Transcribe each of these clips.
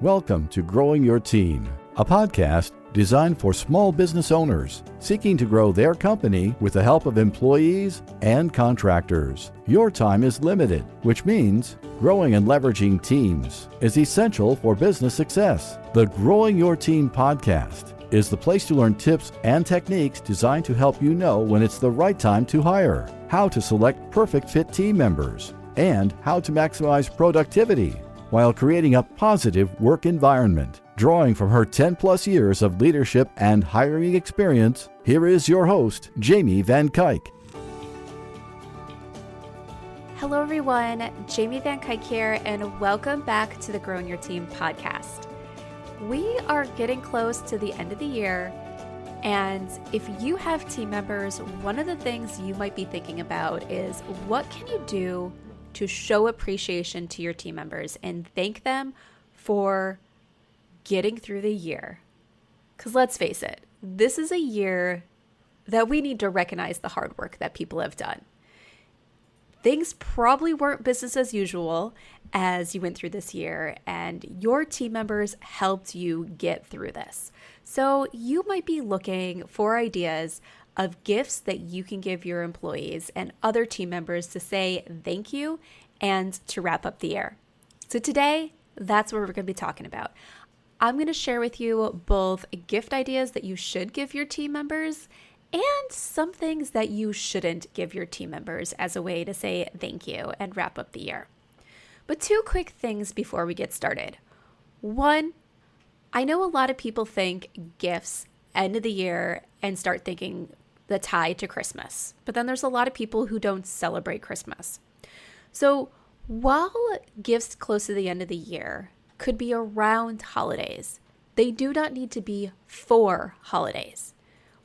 Welcome to Growing Your Team, a podcast designed for small business owners seeking to grow their company with the help of employees and contractors. Your time is limited, which means growing and leveraging teams is essential for business success. The Growing Your Team podcast is the place to learn tips and techniques designed to help you know when it's the right time to hire, how to select perfect fit team members, and how to maximize productivity while creating a positive work environment. Drawing from her 10-plus years of leadership and hiring experience, here is your host, Jamie Van Kuyk. Hello everyone, Jamie Van Kuyk here, and welcome back to the Growing Your Team podcast. We are getting close to the end of the year, and if you have team members, one of the things you might be thinking about is what can you do to show appreciation to your team members and thank them for getting through the year. Because let's face it, this is a year that we need to recognize the hard work that people have done. Things probably weren't business as usual as you went through this year, and your team members helped you get through this. So you might be looking for ideas of gifts that you can give your employees and other team members to say thank you and to wrap up the year. So today, that's what we're going to be talking about. I'm going to share with you both gift ideas that you should give your team members and some things that you shouldn't give your team members as a way to say thank you and wrap up the year. But two quick things before we get started. One, I know a lot of people think gifts end of the year and start thinking the tie to Christmas, but then there's a lot of people who don't celebrate Christmas. So while gifts close to the end of the year could be around holidays, they do not need to be for holidays.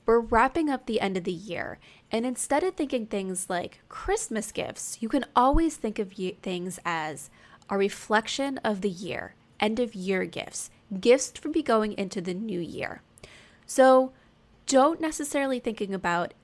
We're wrapping up the end of the year, and instead of thinking things like Christmas gifts, you can always think of things as a reflection of the year, end of year gifts, gifts to be going into the new year. So don't necessarily thinking about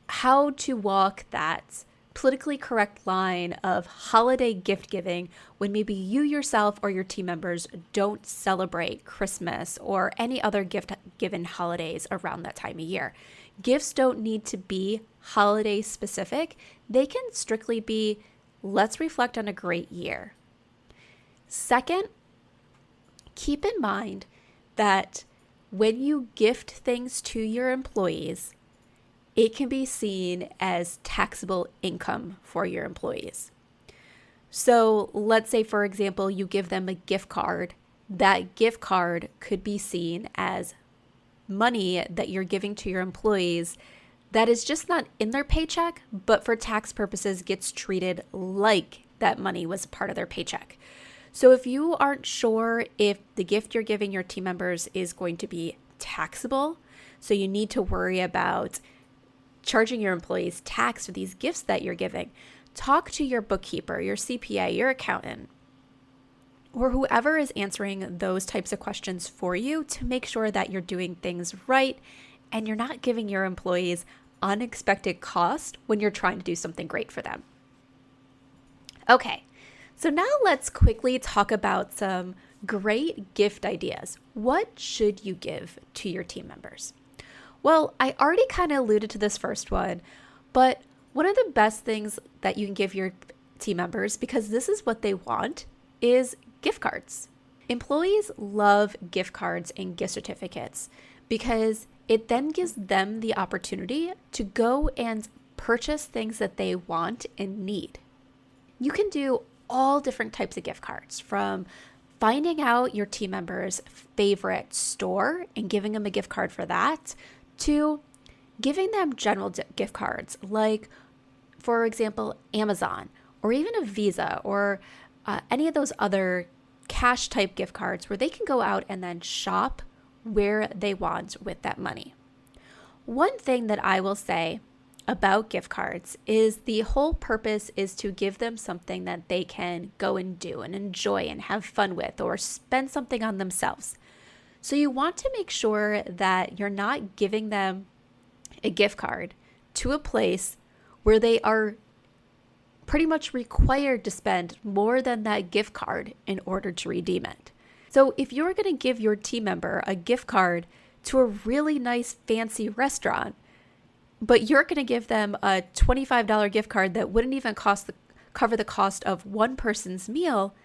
how to walk that politically correct line of holiday gift giving when maybe you yourself or your team members don't celebrate Christmas or any other gift-given holidays around that time of year. Gifts don't need to be holiday specific. They can strictly be, let's reflect on a great year. Second, keep in mind that when you gift things to your employees, it can be seen as taxable income for your employees. So let's say, for example, you give them a gift card. That gift card could be seen as money that you're giving to your employees that is just not in their paycheck, but for tax purposes gets treated like that money was part of their paycheck. So if you aren't sure if the gift you're giving your team members is going to be taxable, so you need to worry about charging your employees tax for these gifts that you're giving, talk to your bookkeeper, your CPA, your accountant, or whoever is answering those types of questions for you to make sure that you're doing things right and you're not giving your employees unexpected cost when you're trying to do something great for them. Okay. So now let's quickly talk about some great gift ideas. What should you give to your team members? Well, I already kind of alluded to this first one, but one of the best things that you can give your team members, because this is what they want, is gift cards. Employees love gift cards and gift certificates because it then gives them the opportunity to go and purchase things that they want and need. You can do all different types of gift cards, from finding out your team member's favorite store and giving them a gift card for that, to giving them general gift cards like, for example, Amazon or even a Visa or any of those other cash type gift cards where they can go out and then shop where they want with that money. One thing that I will say about gift cards is the whole purpose is to give them something that they can go and do and enjoy and have fun with or spend something on themselves. So you want to make sure that you're not giving them a gift card to a place where they are pretty much required to spend more than that gift card in order to redeem it. So if you're going to give your team member a gift card to a really nice fancy restaurant, but you're going to give them a $25 gift card that wouldn't even cover the cost of one person's meal,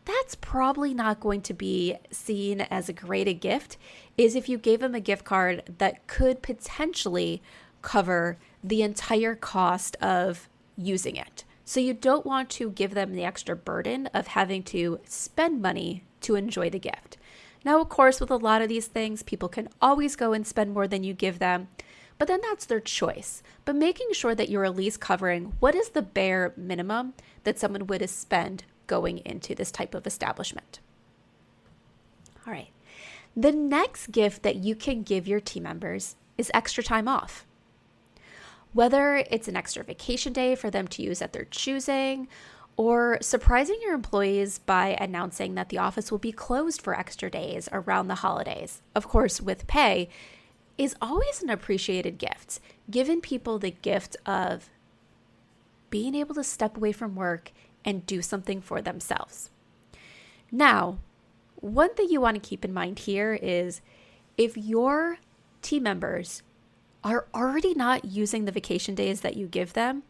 that's probably not going to be seen as a great a gift, is if you gave them a gift card that could potentially cover the entire cost of using it. So you don't want to give them the extra burden of having to spend money to enjoy the gift. Now, of course, with a lot of these things, people can always go and spend more than you give them, but then that's their choice. But making sure that you're at least covering what is the bare minimum that someone would spend going into this type of establishment. All right. The next gift that you can give your team members is extra time off. Whether it's an extra vacation day for them to use at their choosing, or surprising your employees by announcing that the office will be closed for extra days around the holidays, of course with pay, is always an appreciated gift, giving people the gift of being able to step away from work and do something for themselves. Now, one thing you want to keep in mind here is if your team members are already not using the vacation days that you give them,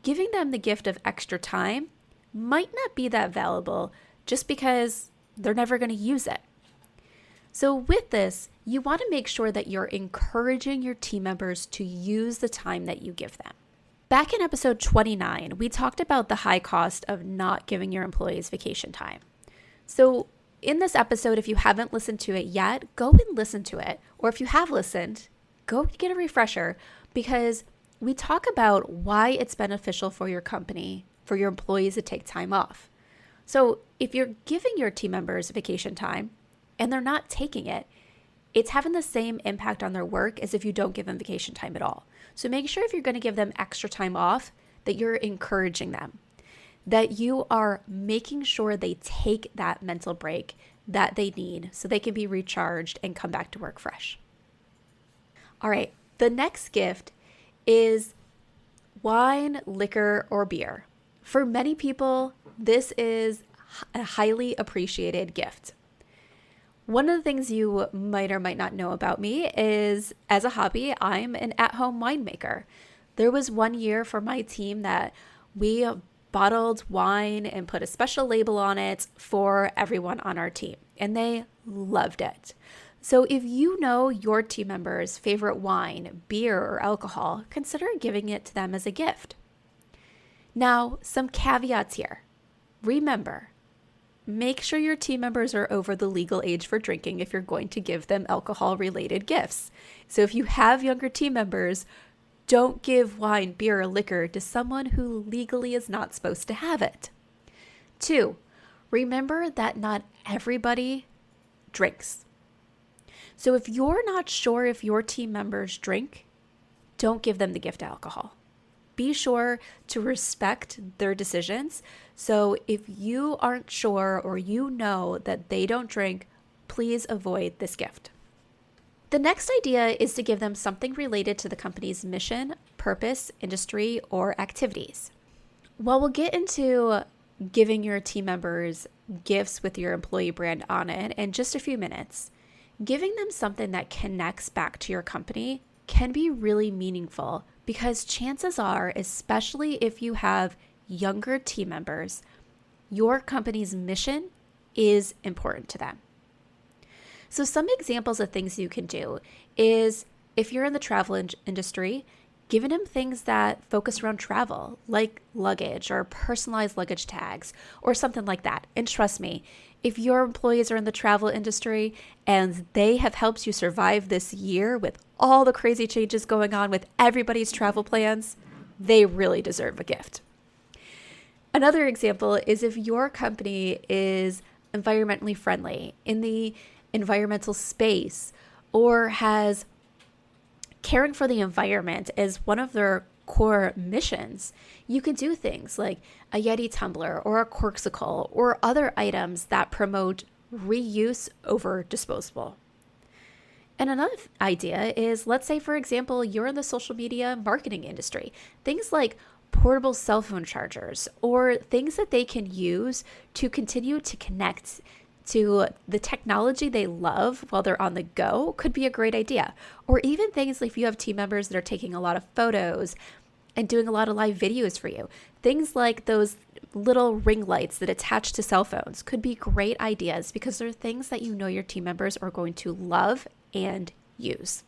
giving them the gift of extra time might not be that valuable just because they're never going to use it. So with this, you want to make sure that you're encouraging your team members to use the time that you give them. Back in episode 29, we talked about the high cost of not giving your employees vacation time. So in this episode, if you haven't listened to it yet, go and listen to it. Or if you have listened, go get a refresher, because we talk about why it's beneficial for your company, for your employees to take time off. So if you're giving your team members vacation time and they're not taking it, it's having the same impact on their work as if you don't give them vacation time at all. So make sure if you're going to give them extra time off, that you're encouraging them, that you are making sure they take that mental break that they need so they can be recharged and come back to work fresh. All right, the next gift is wine, liquor, or beer. For many people, this is a highly appreciated gift. One of the things you might or might not know about me is, as a hobby, I'm an at-home winemaker. There was one year for my team that we bottled wine and put a special label on it for everyone on our team, and they loved it. So if you know your team members' favorite wine, beer, or alcohol, consider giving it to them as a gift. Now, some caveats here. Remember, make sure your team members are over the legal age for drinking if you're going to give them alcohol-related gifts. So if you have younger team members, don't give wine, beer, or liquor to someone who legally is not supposed to have it. 2, remember that not everybody drinks. So if you're not sure if your team members drink, don't give them the gift of alcohol. Be sure to respect their decisions. So if you aren't sure or you know that they don't drink, please avoid this gift. The next idea is to give them something related to the company's mission, purpose, industry, or activities. While we'll get into giving your team members gifts with your employee brand on it in just a few minutes, giving them something that connects back to your company can be really meaningful, because chances are, especially if you have younger team members, your company's mission is important to them. So some examples of things you can do is, if you're in the travel industry, giving them things that focus around travel, like luggage or personalized luggage tags or something like that. And trust me, if your employees are in the travel industry and they have helped you survive this year with all the crazy changes going on with everybody's travel plans, they really deserve a gift. Another example is if your company is environmentally friendly in the environmental space, or has caring for the environment as one of their core missions, you can do things like a Yeti tumbler or a Corksicle or other items that promote reuse over disposable. And another idea is, let's say, for example, you're in the social media marketing industry. Things like portable cell phone chargers, or things that they can use to continue to connect to the technology they love while they're on the go could be a great idea. Or even things like if you have team members that are taking a lot of photos and doing a lot of live videos for you, things like those little ring lights that attach to cell phones could be great ideas because they're things that you know your team members are going to love and use.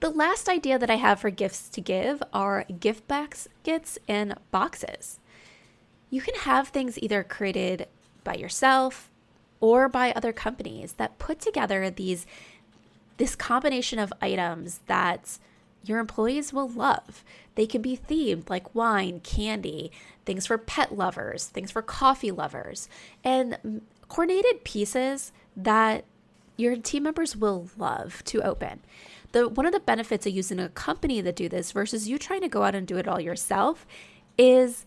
The last idea that I have for gifts to give are gift baskets and boxes. You can have things either created by yourself or by other companies that put together this combination of items that your employees will love. They can be themed like wine, candy, things for pet lovers, things for coffee lovers, and coordinated pieces that your team members will love to open. One of the benefits of using a company that do this versus you trying to go out and do it all yourself is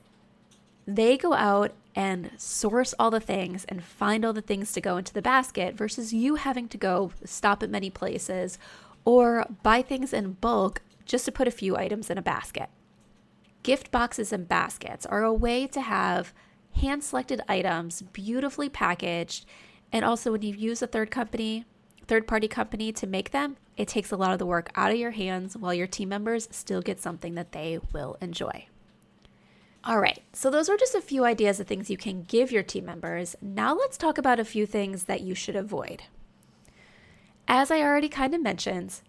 they go out and source all the things and find all the things to go into the basket versus you having to go stop at many places or buy things in bulk just to put a few items in a basket. Gift boxes and baskets are a way to have hand-selected items beautifully packaged, and also when you use a third-party company to make them, it takes a lot of the work out of your hands while your team members still get something that they will enjoy. All right, so those are just a few ideas of things you can give your team members. Now let's talk about a few things that you should avoid. As I already kind of mentioned,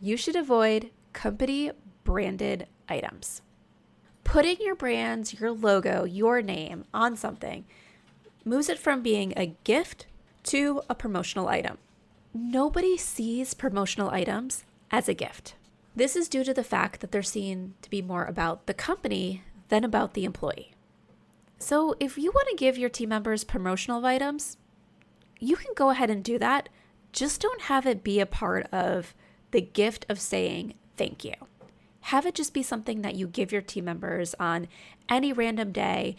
you should avoid company branded items. Putting your brand, your logo, your name on something moves it from being a gift to a promotional item. Nobody sees promotional items as a gift. This is due to the fact that they're seen to be more about the company than about the employee. So if you want to give your team members promotional items, you can go ahead and do that. Just don't have it be a part of the gift of saying thank you. Have it just be something that you give your team members on any random day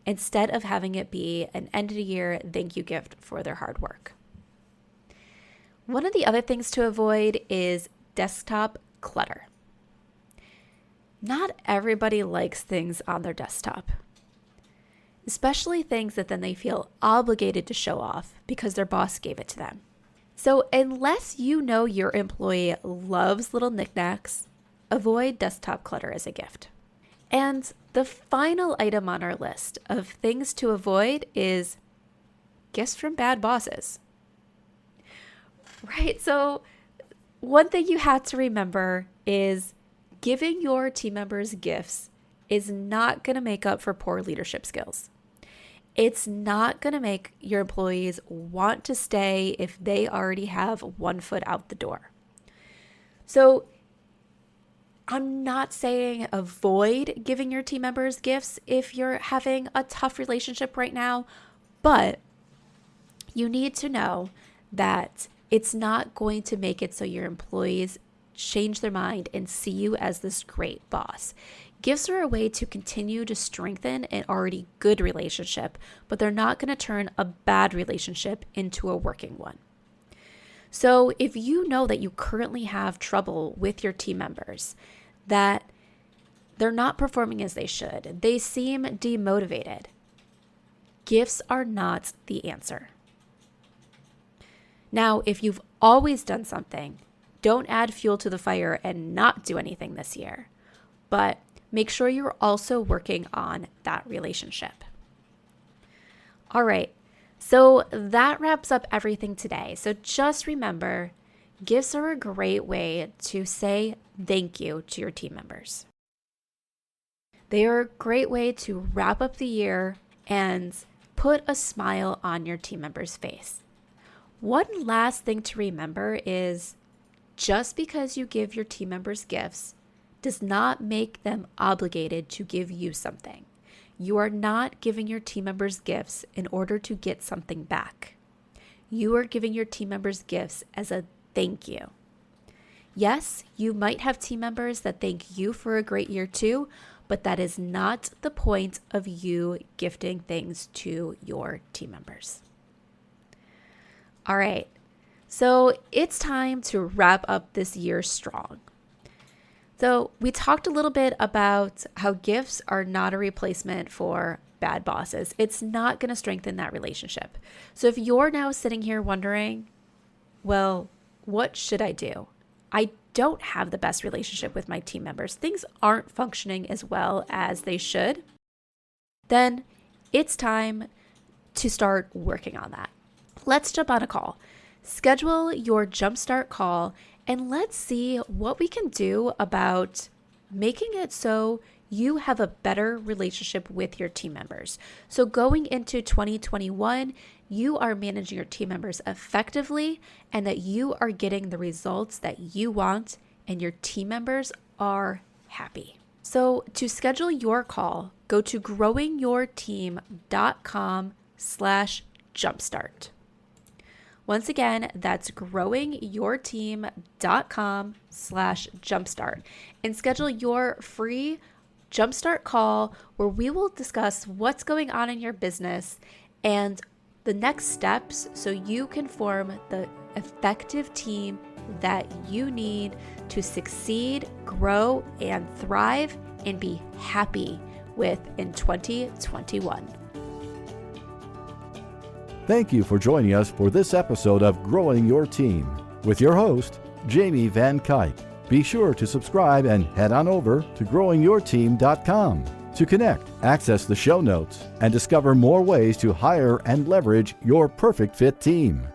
instead of having it be an end of the year thank you gift for their hard work. One of the other things to avoid is desktop clutter. Not everybody likes things on their desktop, especially things that then they feel obligated to show off because their boss gave it to them. So unless you know your employee loves little knickknacks, avoid desktop clutter as a gift. And the final item on our list of things to avoid is gifts from bad bosses. Right? So one thing you have to remember is giving your team members gifts is not going to make up for poor leadership skills. It's not going to make your employees want to stay if they already have one foot out the door. So I'm not saying avoid giving your team members gifts if you're having a tough relationship right now, but you need to know that it's not going to make it so your employees change their mind and see you as this great boss. Gifts are a way to continue to strengthen an already good relationship, but they're not going to turn a bad relationship into a working one. So if you know that you currently have trouble with your team members, that they're not performing as they should, they seem demotivated, gifts are not the answer. Now, if you've always done something, don't add fuel to the fire and not do anything this year, but make sure you're also working on that relationship. All right, so that wraps up everything today. So just remember, gifts are a great way to say thank you to your team members. They are a great way to wrap up the year and put a smile on your team member's face. One last thing to remember is just because you give your team members gifts does not make them obligated to give you something. You are not giving your team members gifts in order to get something back. You are giving your team members gifts as a thank you. Yes, you might have team members that thank you for a great year too, but that is not the point of you gifting things to your team members. All right, so it's time to wrap up this year strong. So we talked a little bit about how gifts are not a replacement for bad bosses. It's not going to strengthen that relationship. So if you're now sitting here wondering, well, what should I do? I don't have the best relationship with my team members. Things aren't functioning as well as they should. Then it's time to start working on that. Let's jump on a call. Schedule your Jumpstart call and let's see what we can do about making it so you have a better relationship with your team members. So going into 2021, you are managing your team members effectively and that you are getting the results that you want and your team members are happy. So to schedule your call, go to growingyourteam.com/jumpstart. Once again, that's growingyourteam.com/jumpstart and schedule your free Jumpstart call where we will discuss what's going on in your business and the next steps so you can form the effective team that you need to succeed, grow, and thrive and be happy with in 2021. Thank you for joining us for this episode of Growing Your Team with your host, Jamie Van Kuyk. Be sure to subscribe and head on over to growingyourteam.com to connect, access the show notes, and discover more ways to hire and leverage your perfect fit team.